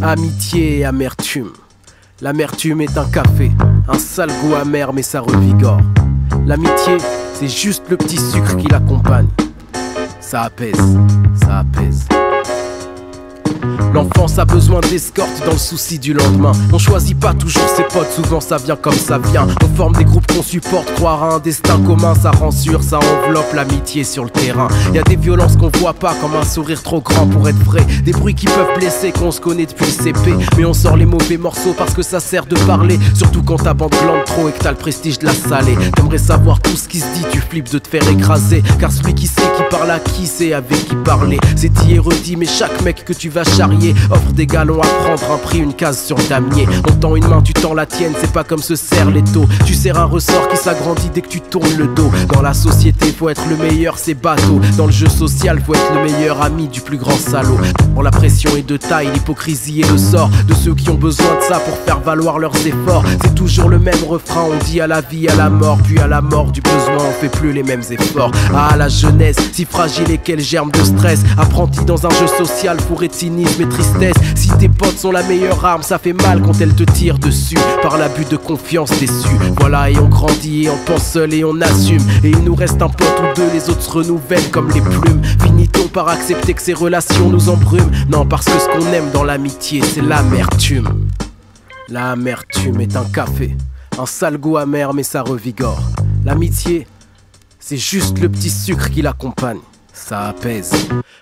Amitié et amertume. L'amertume est un café, un sale goût amer mais ça revigore. L'amitié, c'est juste le petit sucre qui l'accompagne. Ça apaise, ça apaise. L'enfance a besoin d'escorte dans le souci du lendemain. On choisit pas toujours ses potes, souvent ça vient comme ça vient. On forme des groupes qu'on supporte, croire à un destin commun. Ça rend sûr, ça enveloppe l'amitié sur le terrain. Y a des violences qu'on voit pas, comme un sourire trop grand pour être vrai. Des bruits qui peuvent blesser, qu'on se connaît depuis le CP. Mais on sort les mauvais morceaux parce que ça sert de parler. Surtout quand ta bande glande trop et que t'as le prestige de la salée. T'aimerais savoir tout ce qui se dit, tu flippes de te faire écraser. Car celui qui sait qui parle à qui sait avec qui parler. C'est dit et redit, mais chaque mec que tu vas charrier offre des galons à prendre, un prix, une case sur le damier. On tend une main, tu tends la tienne, c'est pas comme se serrent les taux. Tu serres un ressort qui s'agrandit dès que tu tournes le dos. Dans la société, faut être le meilleur, c'est bateau. Dans le jeu social, faut être le meilleur ami du plus grand salaud. Pour la pression est de taille, l'hypocrisie est le sort de ceux qui ont besoin de ça pour faire valoir leurs efforts. C'est toujours le même refrain, on dit à la vie, à la mort. Puis à la mort du besoin, on fait plus les mêmes efforts. Ah, la jeunesse, si fragile et quel germe de stress. Apprenti dans un jeu social, fourré de cynisme et tristesse. Si tes potes sont la meilleure arme, ça fait mal quand elles te tirent dessus. Par l'abus de confiance déçu. Voilà, et on grandit et on pense seul et on assume. Et il nous reste un pote ou deux, les autres se renouvellent comme les plumes. Finit-on par accepter que ces relations nous embrument? Non, parce que ce qu'on aime dans l'amitié, c'est l'amertume. L'amertume est un café, un sale goût amer mais ça revigore. L'amitié, c'est juste le petit sucre qui l'accompagne. Ça apaise.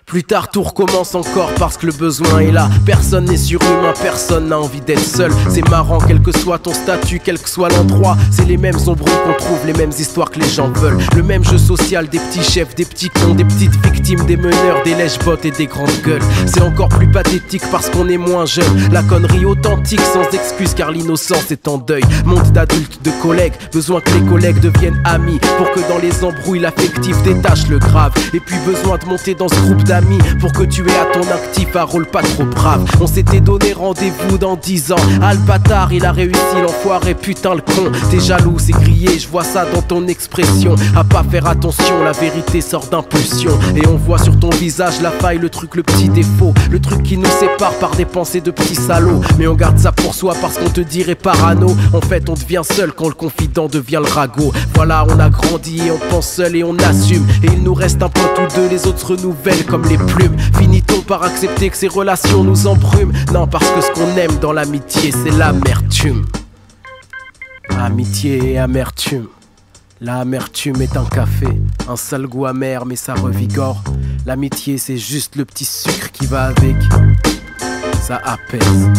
Plus tard tout recommence encore parce que le besoin est là. Personne n'est surhumain, personne n'a envie d'être seul. C'est marrant quel que soit ton statut, quel que soit l'endroit. C'est les mêmes embrouilles qu'on trouve, les mêmes histoires que les gens veulent. Le même jeu social, des petits chefs, des petits cons, des petites victimes, des meneurs, des lèche-bottes et des grandes gueules. C'est encore plus pathétique parce qu'on est moins jeune. La connerie authentique sans excuse car l'innocence est en deuil. Monde d'adultes, de collègues, besoin que les collègues deviennent amis pour que dans les embrouilles l'affectif détache le grave. Et puis besoin de monter dans ce groupe d'amis pour que tu aies à ton actif un rôle pas trop brave. On s'était donné rendez-vous dans 10 ans. Ah le bâtard il a réussi, l'enfoiré putain le con. T'es jaloux, c'est grillé, je vois ça dans ton expression. À pas faire attention, la vérité sort d'impulsion. Et on voit sur ton visage la faille, le truc, le petit défaut. Le truc qui nous sépare par des pensées de petits salauds. Mais on garde ça pour soi parce qu'on te dirait parano. En fait on devient seul quand le confident devient le ragot. Voilà, on a grandi et on pense seul et on assume. Et il nous reste un pote ou deux, les autres se renouvellent comme les plumes. Finit-on par accepter que ces relations nous embrument? Non, parce que ce qu'on aime dans l'amitié, c'est l'amertume. Amitié et amertume. L'amertume est un café, un sale goût amer mais ça revigore. L'amitié c'est juste le petit sucre qui va avec. Ça apaise.